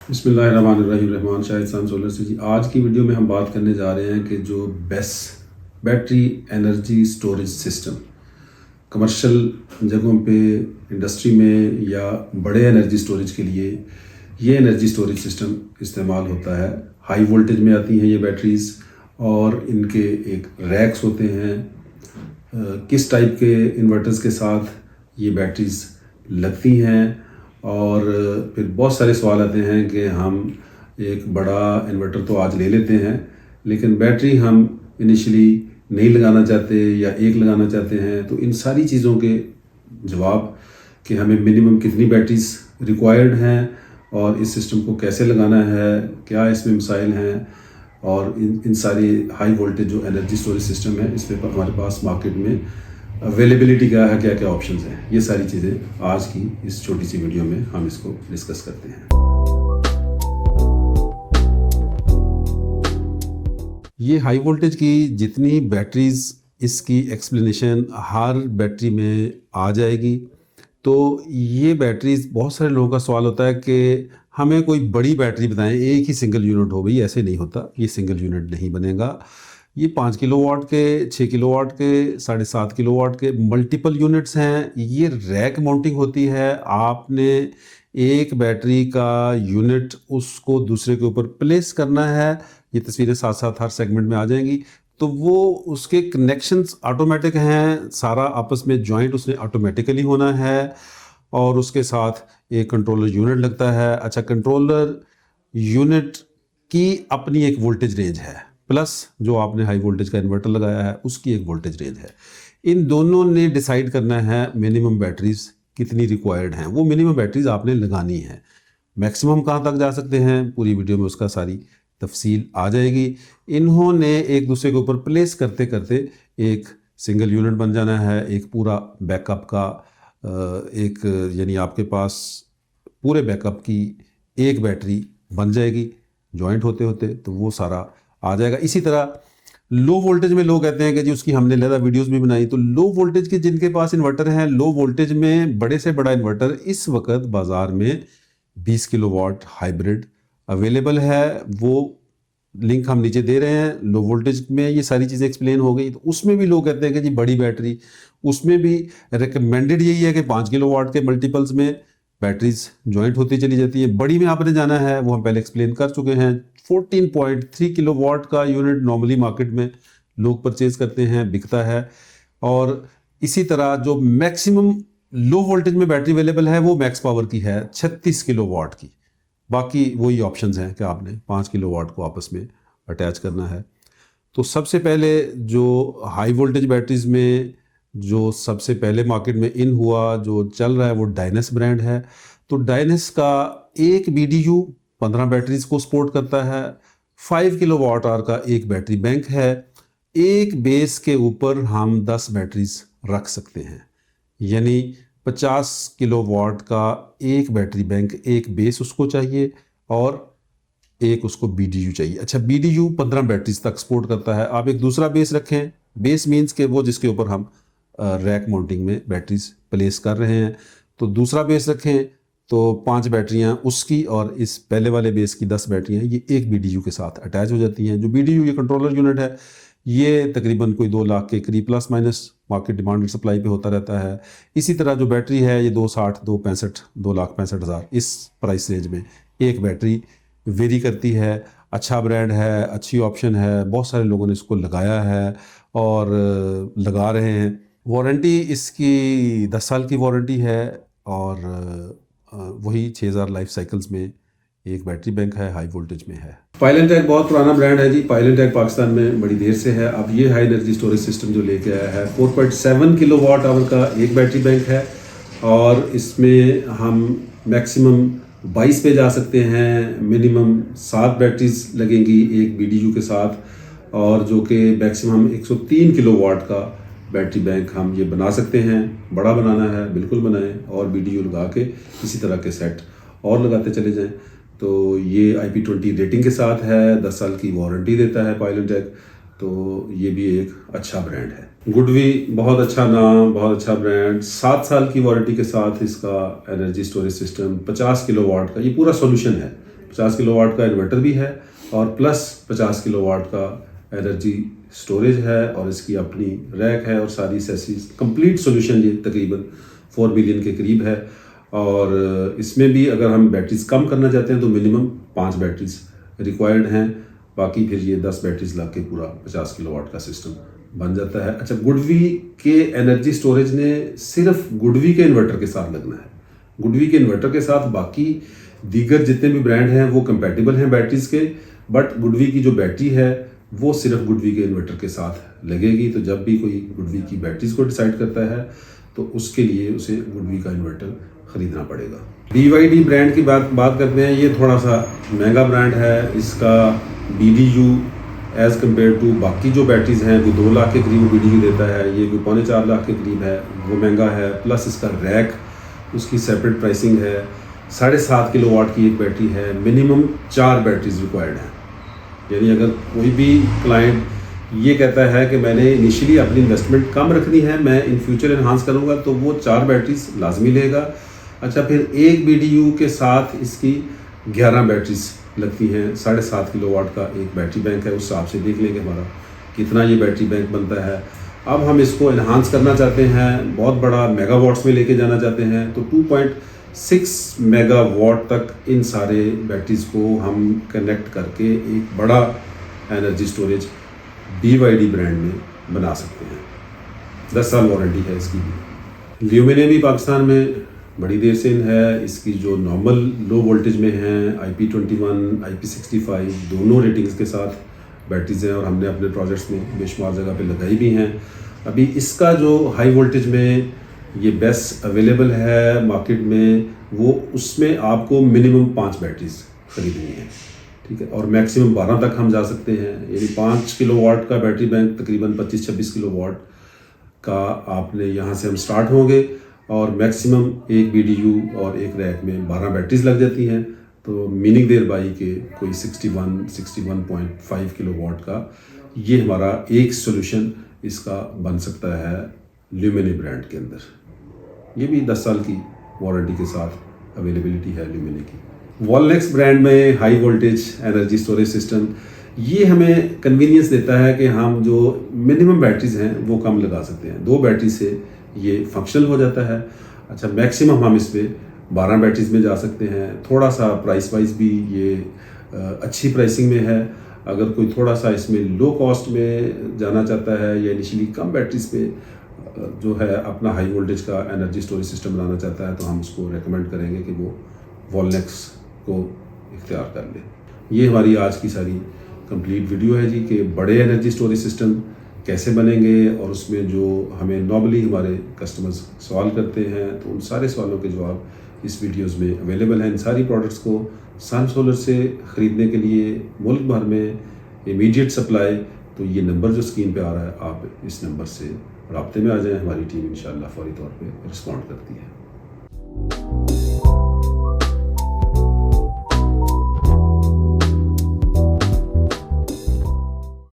बिस्मिल्लाहिर्रहमानिर्रहीम। रहमान शाहिद खान सोलर से जी। आज की वीडियो में हम बात करने जा रहे हैं कि जो base battery energy storage system commercial जगहों पे, इंडस्ट्री में या बड़े एनर्जी स्टोरेज के लिए ये एनर्जी स्टोरेज सिस्टम इस्तेमाल होता है। हाई वोल्टेज में आती हैं ये बैटरीज़ और इनके एक रैक्स होते हैं। किस टाइप के इन्वर्टर्स के साथ ये बैटरीज़ लगती हैं और फिर बहुत सारे सवाल आते हैं कि हम एक बड़ा इन्वर्टर तो आज ले लेते हैं, लेकिन बैटरी हम इनिशियली नहीं लगाना चाहते या एक लगाना चाहते हैं। तो इन सारी चीज़ों के जवाब कि हमें मिनिमम कितनी बैटरीज रिक्वायर्ड हैं और इस सिस्टम को कैसे लगाना है, क्या इसमें मसाइल हैं और इन सारी हाई वोल्टेज जो एनर्जी स्टोरेज सिस्टम है इस पर हमारे पास मार्केट में अवेलेबिलिटी क्या है, क्या क्या ऑप्शंस हैं, ये सारी चीज़ें आज की इस छोटी सी वीडियो में हम इसको डिस्कस करते हैं। ये हाई वोल्टेज की जितनी बैटरीज, इसकी एक्सप्लेनेशन हर बैटरी में आ जाएगी। तो ये बैटरीज, बहुत सारे लोगों का सवाल होता है कि हमें कोई बड़ी बैटरी बताएं, एक ही सिंगल यूनिट हो। भाई ऐसे नहीं होता, ये सिंगल यूनिट नहीं बनेगा। ये 5 किलोवाट के, 6 किलोवाट के, 7.5 किलोवाट के मल्टीपल यूनिट्स हैं। ये रैक माउंटिंग होती है। आपने एक बैटरी का यूनिट उसको दूसरे के ऊपर प्लेस करना है। ये तस्वीरें साथ साथ हर सेगमेंट में आ जाएंगी। तो वो उसके कनेक्शंस ऑटोमेटिक हैं, सारा आपस में जॉइंट उसने ऑटोमेटिकली होना है और उसके साथ एक कंट्रोलर यूनिट लगता है। अच्छा, कंट्रोलर यूनिट की अपनी एक वोल्टेज रेंज है, प्लस जो आपने हाई वोल्टेज का इन्वर्टर लगाया है उसकी एक वोल्टेज रेंज है। इन दोनों ने डिसाइड करना है मिनिमम बैटरीज कितनी रिक्वायर्ड हैं। वो मिनिमम बैटरीज आपने लगानी है। मैक्सिमम कहाँ तक जा सकते हैं, पूरी वीडियो में उसका सारी तफसील आ जाएगी। इन्होंने एक दूसरे के ऊपर प्लेस करते करते एक सिंगल यूनिट बन जाना है। एक पूरा बैकअप का एक, यानी आपके पास पूरे बैकअप की एक बैटरी बन जाएगी जॉइंट होते होते, तो वो सारा आ जाएगा। इसी तरह लो वोल्टेज में लोग कहते हैं कि जी उसकी हमने ज़्यादा वीडियोस भी बनाई। तो लो वोल्टेज के जिनके पास इन्वर्टर हैं, लो वोल्टेज में बड़े से बड़ा इन्वर्टर इस वक्त बाज़ार में 20 किलोवाट हाइब्रिड अवेलेबल है। वो लिंक हम नीचे दे रहे हैं। लो वोल्टेज में ये सारी चीज़ें एक्सप्लेन हो गई। तो उसमें भी लोग कहते हैं कि जी बड़ी बैटरी, उसमें भी रिकमेंडेड यही है कि 5 किलोवाट के मल्टीपल्स में बैटरीज जॉइंट होती चली जाती है। बड़ी में आपने जाना है, वो हम पहले एक्सप्लेन कर चुके हैं। 14.3 किलोवाट का यूनिट नॉर्मली मार्केट में लोग परचेज करते हैं, बिकता है। और इसी तरह जो मैक्सिमम लो वोल्टेज में बैटरी अवेलेबल है वो मैक्स पावर की है 36 किलोवाट की। बाकी वही ऑप्शंस हैं कि आपने 5 किलोवाट को आपस में अटैच करना है। तो सबसे पहले जो हाई वोल्टेज बैटरीज में जो सबसे पहले मार्केट में इन हुआ, जो चल रहा है, वो डायनेस ब्रांड है। तो डायनेस का एक BDU 15 बैटरीज को सपोर्ट करता है। 5 किलोवाट आवर का एक बैटरी बैंक है। एक बेस के ऊपर हम 10 बैटरीज रख सकते हैं, यानी 50 किलोवाट का एक बैटरी बैंक, एक बेस उसको चाहिए और एक उसको BDU चाहिए। अच्छा, BDU 15 बैटरीज तक सपोर्ट करता है। आप एक दूसरा बेस रखें, बेस मीन्स के वो जिसके ऊपर हम रैक माउंटिंग में बैटरीज प्लेस कर रहे हैं। तो दूसरा बेस रखें तो 5 बैटरियां उसकी और इस पहले वाले बेस की 10 बैटरियां ये एक BDU के साथ अटैच हो जाती हैं। जो BDU ये कंट्रोलर यूनिट है, ये तकरीबन कोई 2 लाख के करीब plus minus market demand and supply पे होता रहता है। इसी तरह जो बैटरी है ये 260, 265, 2,65,000 इस प्राइस रेंज में एक बैटरी वेरी करती है। अच्छा ब्रांड है, अच्छी ऑप्शन है, बहुत सारे लोगों ने इसको लगाया है और लगा रहे हैं। वारंटी इसकी 10 साल की वारंटी है और वही 6000 लाइफ साइकिल्स में एक बैटरी बैंक है, हाई वोल्टेज में है। पायलेंटेक बहुत पुराना ब्रांड है जी। पायलेंटेक पाकिस्तान में बड़ी देर से है। अब ये हाई एनर्जी स्टोरेज सिस्टम जो लेके आया है, 4.7 किलोवाट आवर का एक बैटरी बैंक है और इसमें हम मैक्सिमम 22 पे जा सकते हैं। मिनिमम 7 बैटरीज लगेंगी एक BDU के साथ और जो कि मैक्सिमम 103 किलोवाट का बैटरी बैंक हम ये बना सकते हैं। बड़ा बनाना है बिल्कुल बनाएं और BDU लगा के इसी तरह के सेट और लगाते चले जाएं। तो ये IP20 रेटिंग के साथ है, 10 साल की वारंटी देता है पायलेंटेक। तो ये भी एक अच्छा ब्रांड है। गुडवी बहुत अच्छा नाम, बहुत अच्छा ब्रांड। 7 साल की वारंटी के साथ इसका एनर्जी स्टोरेज सिस्टम 50 किलोवाट का ये पूरा सॉल्यूशन है। 50 किलोवाट का इन्वर्टर भी है और प्लस 50 किलोवाट का एनर्जी स्टोरेज है और इसकी अपनी रैक है और सारी एसेसरीज कंप्लीट सॉल्यूशन ये तकरीबन 4 बिलियन के करीब है। और इसमें भी अगर हम बैटरीज कम करना चाहते हैं तो मिनिमम 5 बैटरीज रिक्वायर्ड हैं, बाकी फिर ये 10 बैटरीज ला के पूरा 50 किलोवाट का सिस्टम बन जाता है। अच्छा, गुडवी के एनर्जी स्टोरेज ने सिर्फ गुडवी के इन्वर्टर के साथ लगना है। गुडवी के इन्वर्टर के साथ बाकी दीगर जितने भी ब्रांड हैं वो कंपैटिबल हैं बैटरीज के, बट गुडवी की जो बैटरी है वो सिर्फ गुडवी के इन्वर्टर के साथ लगेगी। तो जब भी कोई गुडवी की बैटरीज को डिसाइड करता है तो उसके लिए उसे गुडवी का इन्वर्टर खरीदना पड़ेगा। BYD ब्रांड की बात करते हैं। ये थोड़ा सा महंगा ब्रांड है। इसका BDU एज़ कम्पेयर टू बाकी जो बैटरीज हैं, कोई 2 लाख के करीब BDU देता है, ये कोई 3.25 लाख के करीब है, वो महंगा है। प्लस इसका रैक, उसकी सेपरेट प्राइसिंग है। 7.5 किलोवाट की एक बैटरी है, मिनिमम 4 बैटरीज रिक्वायर्ड हैं। यानी अगर कोई भी क्लाइंट ये कहता है कि मैंने इनिशियली अपनी इन्वेस्टमेंट कम रखनी है, मैं इन फ्यूचर इन्हांस करूँगा, तो वो 4 बैटरीज लाजमी लेगा। अच्छा, फिर एक BDU के साथ इसकी 11 बैटरीज लगती हैं। 7.5 किलोवाट का एक बैटरी बैंक है, उस हिसाब से देख लेंगे हमारा कितना ये बैटरी बैंक बनता है। अब हम इसको इन्हांस करना चाहते हैं, बहुत बड़ा मेगावाट्स में लेके जाना चाहते हैं, तो 2.6 मेगावाट तक इन सारे बैटरीज को हम कनेक्ट करके एक बड़ा एनर्जी स्टोरेज BYD ब्रांड में बना सकते हैं। 10 साल वारंटी है इसकी भी। ल्यूमिने भी पाकिस्तान में बड़ी देर से है। इसकी जो नॉर्मल लो वोल्टेज में हैं, IP21, IP65 दोनों रेटिंग्स के साथ बैटरीज हैं और हमने अपने प्रोजेक्ट्स में बेशुमार जगह पे लगाई भी हैं। अभी इसका जो हाई वोल्टेज में ये बेस्ट अवेलेबल है मार्केट में, वो उसमें आपको मिनिमम 5 बैटरीज खरीदनी है, ठीक है, और मैक्सिमम 12 तक हम जा सकते हैं। यानी 5 किलोवाट का बैटरी बैंक तकरीबन 25-26 किलोवाट का आपने यहाँ से हम स्टार्ट होंगे और मैक्सिमम एक BDU और एक रैक में 12 बैटरीज लग जाती हैं। तो मीनिंग देयर बाई के कोई 61.5 किलोवाट का ये हमारा एक सोल्यूशन इसका बन सकता है ल्यूमिने ब्रांड के अंदर। ये भी 10 साल की वारंटी के साथ अवेलेबिलिटी है ल्यूमिने की। वॉलनेक्स ब्रांड में high voltage energy storage system ये हमें कन्वीनियंस देता है कि हम जो मिनिमम बैटरीज हैं वो कम लगा सकते हैं। 2 बैटरी से ये फंक्शनल हो जाता है। अच्छा, मैक्सिमम हम इस पर 12 बैटरीज में जा सकते हैं। थोड़ा सा प्राइस वाइज भी ये अच्छी प्राइसिंग में है। अगर कोई थोड़ा सा इसमें लो कॉस्ट में जाना चाहता है या इनिशियली कम बैटरीज पे जो है अपना हाई वोल्टेज का एनर्जी स्टोरेज सिस्टम बनाना चाहता है, तो हम उसको रेकमेंड करेंगे कि वो वॉलनेक्स को इख्तियार कर ले। ये हमारी आज की सारी कंप्लीट वीडियो है जी कि बड़े एनर्जी स्टोरेज सिस्टम कैसे बनेंगे और उसमें जो हमें नॉर्मली हमारे कस्टमर्स सवाल करते हैं, तो उन सारे सवालों के जवाब इस वीडियोस में अवेलेबल हैं। इन सारी प्रोडक्ट्स को सन सोलर से ख़रीदने के लिए मुल्क भर में इमीडिएट सप्लाई, तो ये नंबर जो स्क्रीन पे आ रहा है, आप इस नंबर से राब्ते में आ जाएं। हमारी टीम इंशाल्लाह फौरी तौर पे रिस्पॉन्ड करती है।